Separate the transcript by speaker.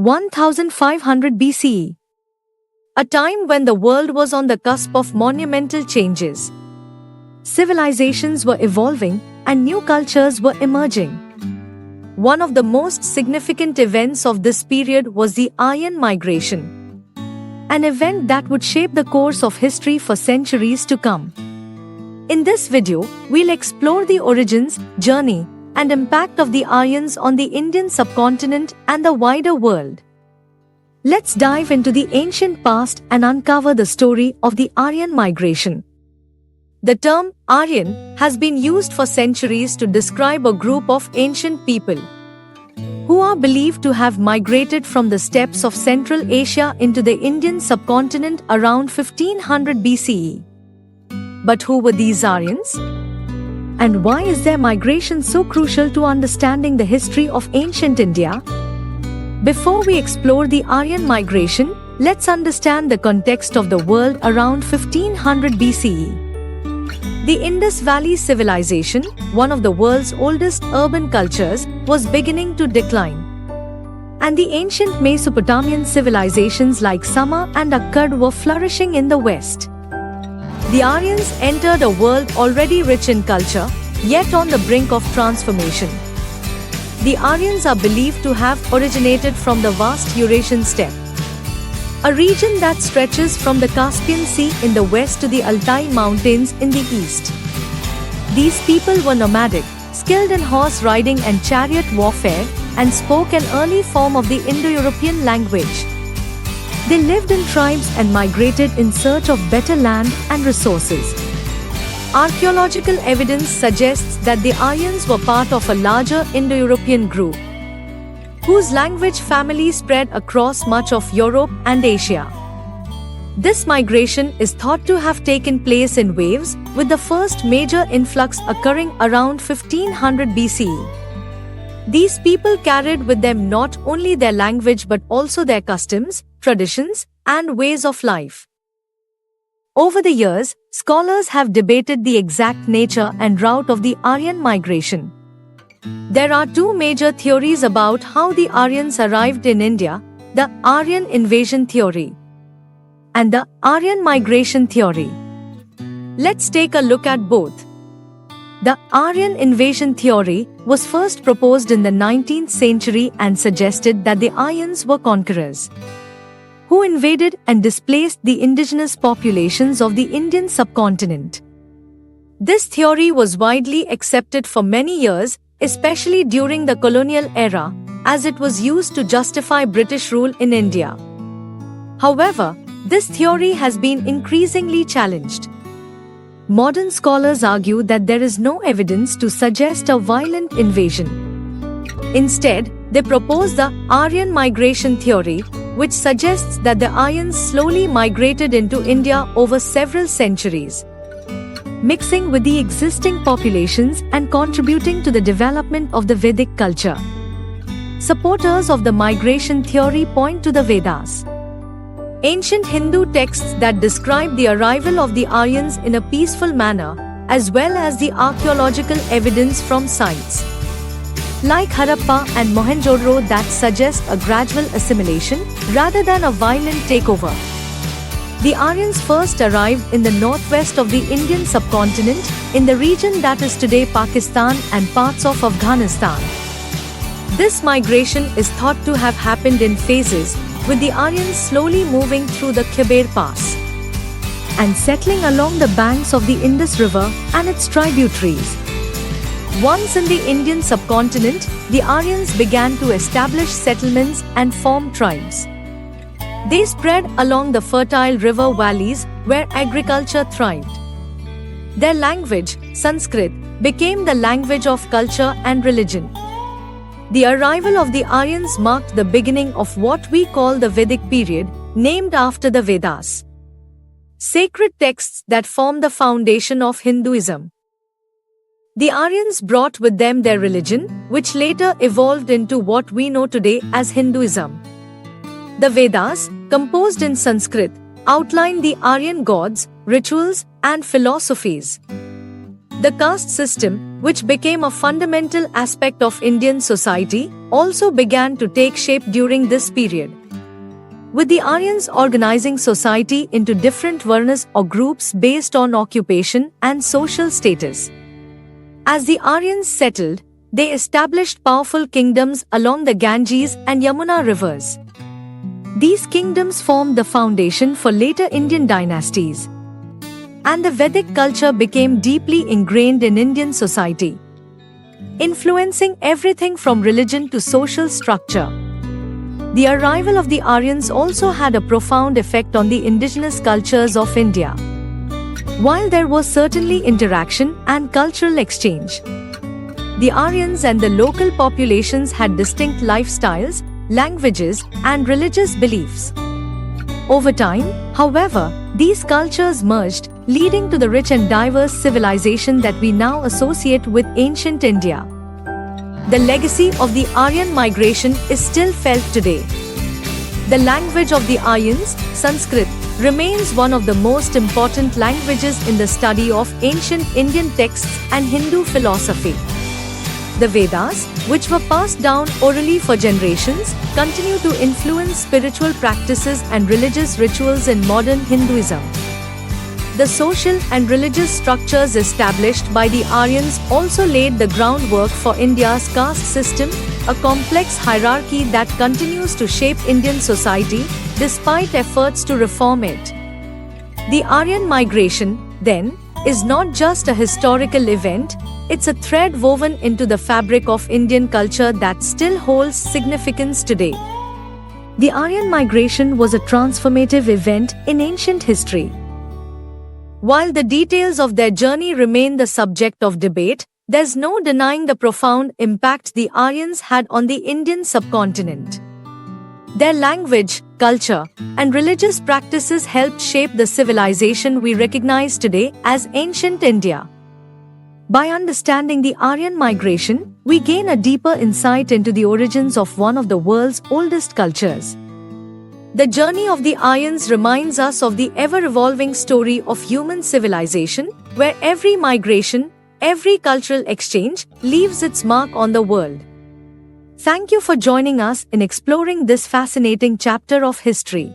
Speaker 1: 1500 BCE. A time when the world was on the cusp of monumental changes. Civilizations were evolving and new cultures were emerging. One of the most significant events of this period was the Aryan migration, an event that would shape the course of history for centuries to come. In this video, we'll explore the origins, journey, and impact of the Aryans on the Indian subcontinent and the wider world. Let's dive into the ancient past and uncover the story of the Aryan migration. The term Aryan has been used for centuries to describe a group of ancient people who are believed to have migrated from the steppes of Central Asia into the Indian subcontinent around 1500 BCE. But who were these Aryans? And why is their migration so crucial to understanding the history of ancient India? Before we explore the Aryan migration, let's understand the context of the world around 1500 BCE. The Indus Valley Civilization, one of the world's oldest urban cultures, was beginning to decline. And the ancient Mesopotamian civilizations like Sumer and Akkad were flourishing in the west. The Aryans entered a world already rich in culture, yet on the brink of transformation. The Aryans are believed to have originated from the vast Eurasian steppe, a region that stretches from the Caspian Sea in the west to the Altai Mountains in the east. These people were nomadic, skilled in horse riding and chariot warfare, and spoke an early form of the Indo-European language. They lived in tribes and migrated in search of better land and resources. Archaeological evidence suggests that the Aryans were part of a larger Indo-European group, whose language family spread across much of Europe and Asia. This migration is thought to have taken place in waves, with the first major influx occurring around 1500 BCE. These people carried with them not only their language but also their customs, traditions, and ways of life. Over the years, scholars have debated the exact nature and route of the Aryan migration. There are two major theories about how the Aryans arrived in India: the Aryan invasion theory and the Aryan migration theory. Let's take a look at both. The Aryan invasion theory was first proposed in the 19th century and suggested that the Aryans were conquerors who invaded and displaced the indigenous populations of the Indian subcontinent. This theory was widely accepted for many years, especially during the colonial era, as it was used to justify British rule in India. However, this theory has been increasingly challenged. Modern scholars argue that there is no evidence to suggest a violent invasion. Instead, they propose the Aryan migration theory, which suggests that the Aryans slowly migrated into India over several centuries, mixing with the existing populations and contributing to the development of the Vedic culture. Supporters of the migration theory point to the Vedas, ancient Hindu texts that describe the arrival of the Aryans in a peaceful manner, as well as the archaeological evidence from sites like Harappa and Mohenjo-daro that suggest a gradual assimilation rather than a violent takeover. The Aryans first arrived in the northwest of the Indian subcontinent, in the region that is today Pakistan and parts of Afghanistan. This migration is thought to have happened in phases, with the Aryans slowly moving through the Khyber Pass and settling along the banks of the Indus River and its tributaries. Once in the Indian subcontinent, the Aryans began to establish settlements and form tribes. They spread along the fertile river valleys where agriculture thrived. Their language, Sanskrit, became the language of culture and religion. The arrival of the Aryans marked the beginning of what we call the Vedic period, named after the Vedas, sacred texts that form the foundation of Hinduism. The Aryans brought with them their religion, which later evolved into what we know today as Hinduism. The Vedas, composed in Sanskrit, outline the Aryan gods, rituals, and philosophies. The caste system, which became a fundamental aspect of Indian society, also began to take shape during this period, with the Aryans organizing society into different varnas or groups based on occupation and social status. As the Aryans settled, they established powerful kingdoms along the Ganges and Yamuna rivers. These kingdoms formed the foundation for later Indian dynasties, and the Vedic culture became deeply ingrained in Indian society, influencing everything from religion to social structure. The arrival of the Aryans also had a profound effect on the indigenous cultures of India. While there was certainly interaction and cultural exchange, the Aryans and the local populations had distinct lifestyles, languages, and religious beliefs. Over time, however, these cultures merged, leading to the rich and diverse civilization that we now associate with ancient India. The legacy of the Aryan migration is still felt today. The language of the Aryans, Sanskrit, remains one of the most important languages in the study of ancient Indian texts and Hindu philosophy. The Vedas, which were passed down orally for generations, continue to influence spiritual practices and religious rituals in modern Hinduism. The social and religious structures established by the Aryans also laid the groundwork for India's caste system, a complex hierarchy that continues to shape Indian society despite efforts to reform it. The Aryan migration, then, is not just a historical event, it's a thread woven into the fabric of Indian culture that still holds significance today. The Aryan migration was a transformative event in ancient history. While the details of their journey remain the subject of debate, there's no denying the profound impact the Aryans had on the Indian subcontinent. Their language, culture, and religious practices helped shape the civilization we recognize today as ancient India. By understanding the Aryan migration, we gain a deeper insight into the origins of one of the world's oldest cultures. The journey of the Aryans reminds us of the ever-evolving story of human civilization, where every migration, every cultural exchange leaves its mark on the world. Thank you for joining us in exploring this fascinating chapter of history.